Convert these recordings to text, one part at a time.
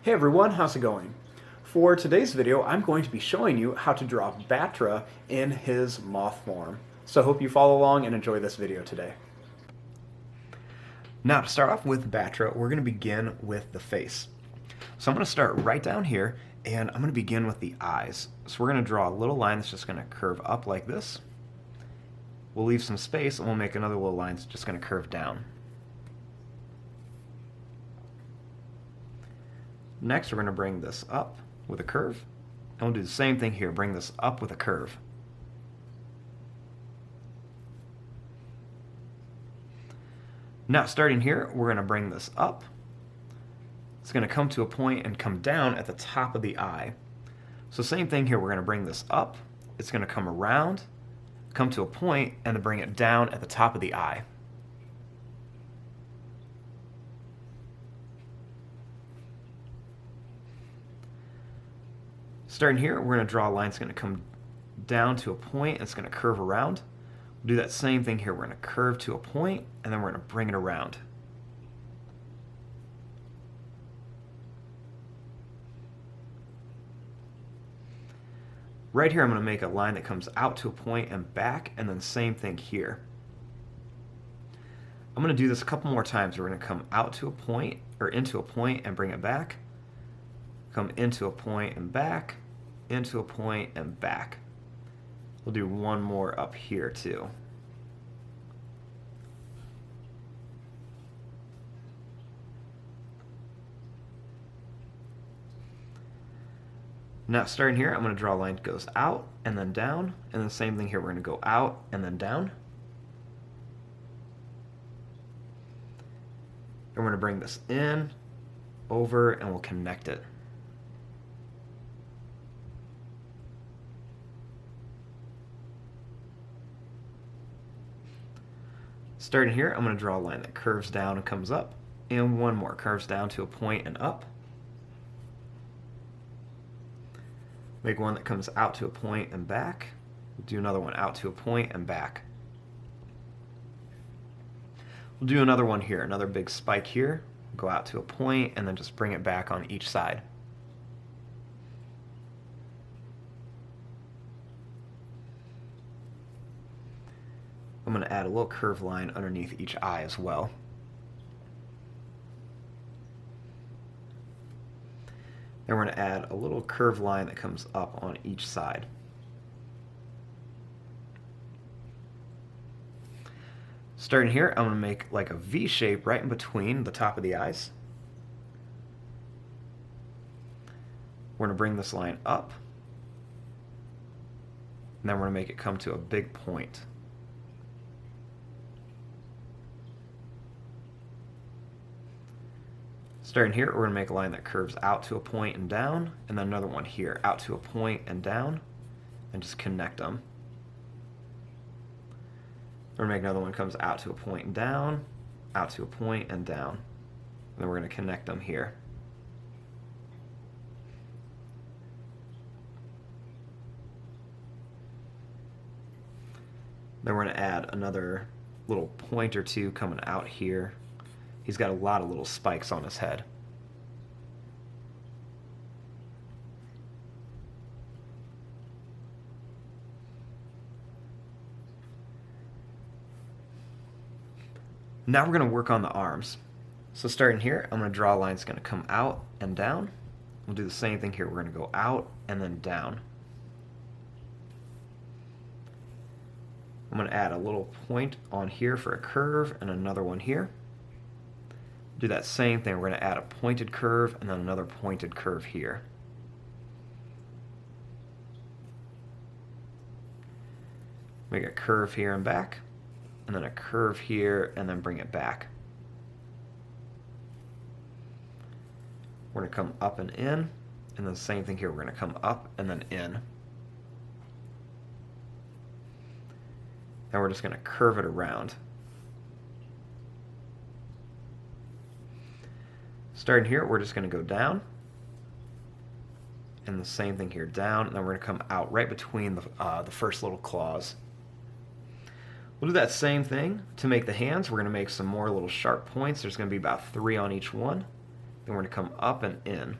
Hey everyone, how's it going? For today's video, I'm going to be showing you how to draw BATTRA in his moth form. So I hope you follow along and enjoy this video today. Now to start off with BATTRA, we're going to begin with the face. So I'm going to start right down here and I'm going to begin with the eyes. So we're going to draw a little line that's just going to curve up like this. We'll leave some space and we'll make another little line that's just going to curve down. Next, we're going to bring this up with a curve, and we'll do the same thing here, bring this up with a curve. Now, starting here, we're going to bring this up. It's going to come to a point and come down at the top of the eye. So same thing here, we're going to bring this up, it's going to come around, come to a point, and then bring it down at the top of the eye. Starting here, we're going to draw a line that's going to come down to a point, and it's going to curve around. We'll do that same thing here. We're going to curve to a point, and then we're going to bring it around. Right here, I'm going to make a line that comes out to a point and back, and then same thing here. I'm going to do this a couple more times. We're going to come out to a point, or into a point, and bring it back. Come into a point and back, into a point and back. We'll do one more up here too. Now starting here, I'm going to draw a line that goes out and then down, and then same thing here, we're going to go out and then down. And we're going to bring this in, over, and we'll connect it. Starting here, I'm going to draw a line that curves down and comes up, and one more, curves down to a point and up. Make one that comes out to a point and back. Do another one out to a point and back. We'll do another one here, another big spike here, go out to a point, and then just bring it back on each side. I'm going to add a little curved line underneath each eye as well. Then we're going to add a little curved line that comes up on each side. Starting here, I'm going to make like a V shape right in between the top of the eyes. We're going to bring this line up, and then we're going to make it come to a big point. Starting here, we're going to make a line that curves out to a point and down, and then another one here, out to a point and down, and just connect them. We're going to make another one that comes out to a point and down, out to a point and down. And then we're going to connect them here. Then we're going to add another little point or two coming out here. He's got a lot of little spikes on his head. Now we're going to work on the arms. So starting here, I'm going to draw a line that's going to come out and down. We'll do the same thing here. We're going to go out and then down. I'm going to add a little point on here for a curve and another one here. Do that same thing. We're going to add a pointed curve and then another pointed curve here. Make a curve here and back, and then a curve here, and then bring it back. We're going to come up and in, and then the same thing here. We're going to come up and then in. And we're just going to curve it around. Starting here, we're just going to go down, and the same thing here, down, and then we're going to come out right between the first little claws. We'll do that same thing to make the hands. We're going to make some more little sharp points. There's going to be about 3 on each one. Then we're going to come up and in.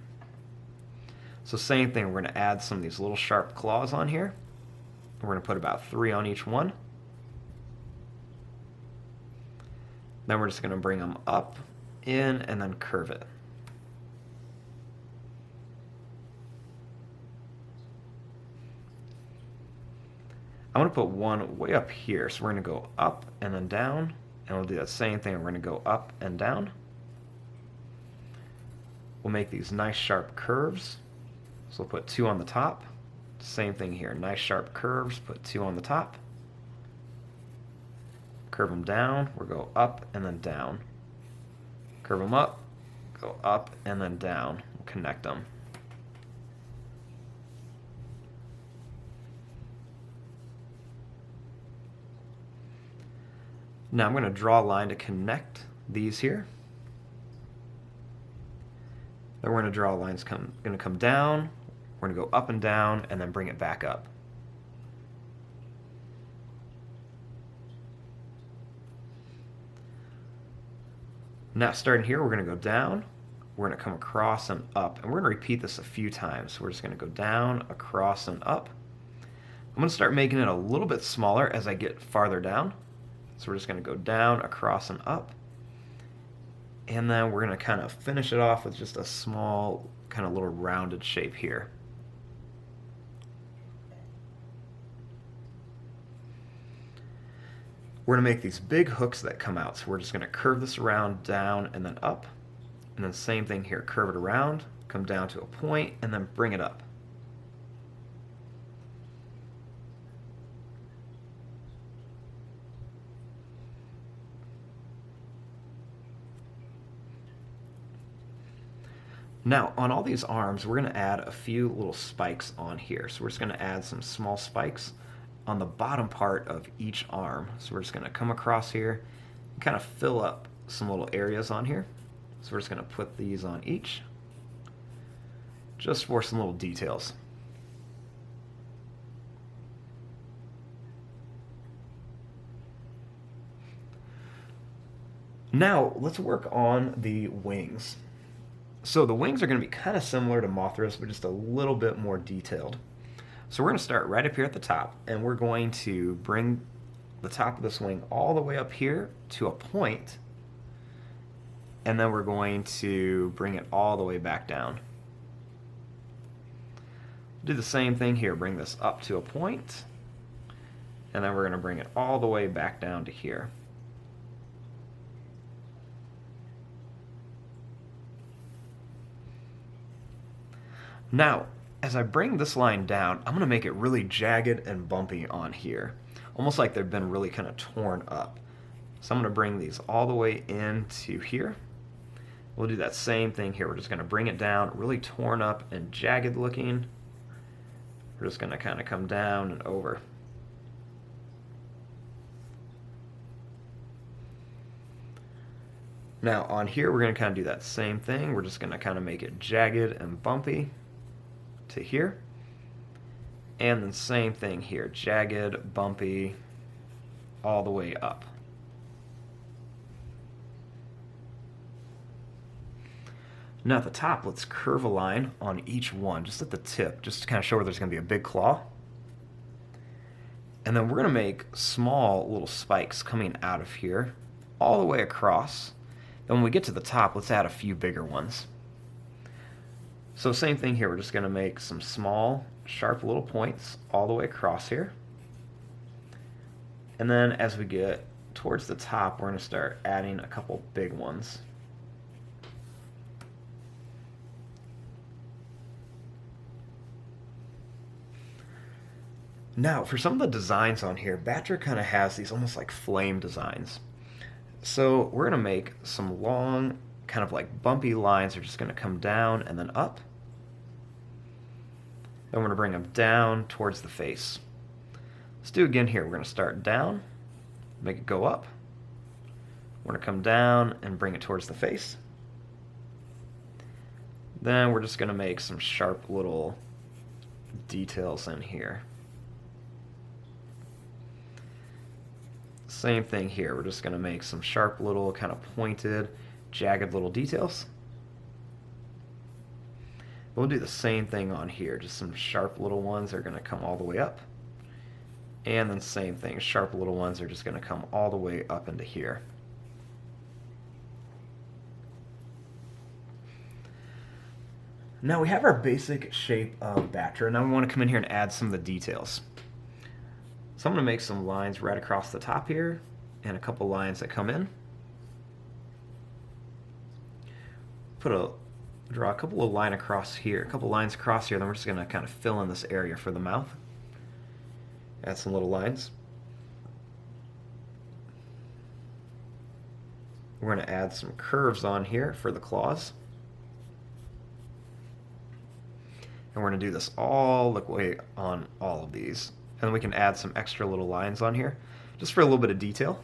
So same thing, we're going to add some of these little sharp claws on here. We're going to put about 3 on each one. Then we're just going to bring them up, in, and then curve it. I'm going to put one way up here, so we're going to go up and then down, and we'll do that same thing. We're going to go up and down. We'll make these nice sharp curves, so we'll put 2 on the top. Same thing here, nice sharp curves, put 2 on the top. Curve them down, we'll go up and then down. Curve them up, go up and then down. We'll connect them. Now I'm going to draw a line to connect these here. Then we're going to draw a line that's going to come down, we're going to go up and down, and then bring it back up. Now starting here, we're going to go down, we're going to come across and up, and we're going to repeat this a few times. So we're just going to go down, across, and up. I'm going to start making it a little bit smaller as I get farther down. So we're just going to go down, across, and up. And then we're going to kind of finish it off with just a small, kind of little rounded shape here. We're going to make these big hooks that come out. So we're just going to curve this around, down, and then up. And then same thing here, curve it around, come down to a point, and then bring it up. Now, on all these arms, we're going to add a few little spikes on here. So we're just going to add some small spikes on the bottom part of each arm. So we're just going to come across here and kind of fill up some little areas on here. So we're just going to put these on each, just for some little details. Now, let's work on the wings. So the wings are going to be kind of similar to Mothra's, but just a little bit more detailed. So we're going to start right up here at the top, and we're going to bring the top of this wing all the way up here to a point, and then we're going to bring it all the way back down. Do the same thing here, bring this up to a point, and then we're going to bring it all the way back down to here. Now, as I bring this line down, I'm going to make it really jagged and bumpy on here, almost like they've been really kind of torn up. So I'm going to bring these all the way into here. We'll do that same thing here. We're just going to bring it down, really torn up and jagged looking. We're just going to kind of come down and over. Now on here, we're going to kind of do that same thing. We're just going to kind of make it jagged and bumpy to here. And then same thing here, jagged, bumpy, all the way up. Now at the top, let's curve a line on each one, just at the tip, just to kind of show where there's going to be a big claw. And then we're going to make small little spikes coming out of here, all the way across. Then when we get to the top, let's add a few bigger ones. So same thing here, we're just going to make some small, sharp little points all the way across here. And then as we get towards the top, we're going to start adding a couple big ones. Now, for some of the designs on here, Battra kind of has these almost like flame designs. So we're going to make some long, kind of like bumpy lines that are just going to come down and then up. Then we're going to bring them down towards the face. Let's do it again here. We're going to start down, make it go up. We're going to come down and bring it towards the face. Then we're just going to make some sharp little details in here. Same thing here, we're just going to make some sharp little kind of pointed, jagged little details. We'll do the same thing on here, just some sharp little ones are going to come all the way up. And then same thing, sharp little ones are just going to come all the way up into here. Now we have our basic shape of Batra. Now we want to come in here and add some of the details. So I'm going to make some lines right across the top here, and a couple lines that come in. Draw a couple of lines across here, then we're just going to kind of fill in this area for the mouth. Add some little lines. We're going to add some curves on here for the claws. And we're going to do this all the way on all of these. And then we can add some extra little lines on here, just for a little bit of detail.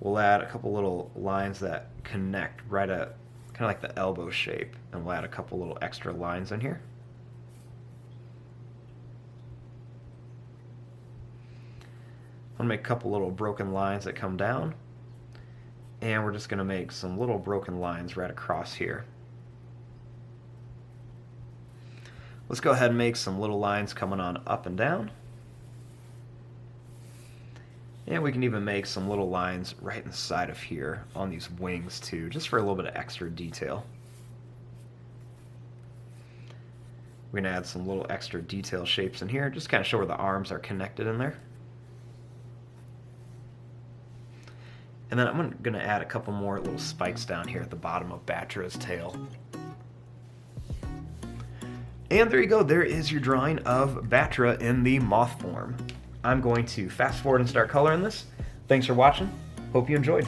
We'll add a couple little lines that connect right at kind of like the elbow shape, and we'll add a couple little extra lines in here. I'm going to make a couple little broken lines that come down, and we're just going to make some little broken lines right across here. Let's go ahead and make some little lines coming on up and down. And we can even make some little lines right inside of here on these wings too, just for a little bit of extra detail. We're going to add some little extra detail shapes in here, just kind of show where the arms are connected in there. And then I'm going to add a couple more little spikes down here at the bottom of Batra's tail. And there you go, there is your drawing of Batra in the moth form. I'm going to fast forward and start coloring this. Thanks for watching. Hope you enjoyed.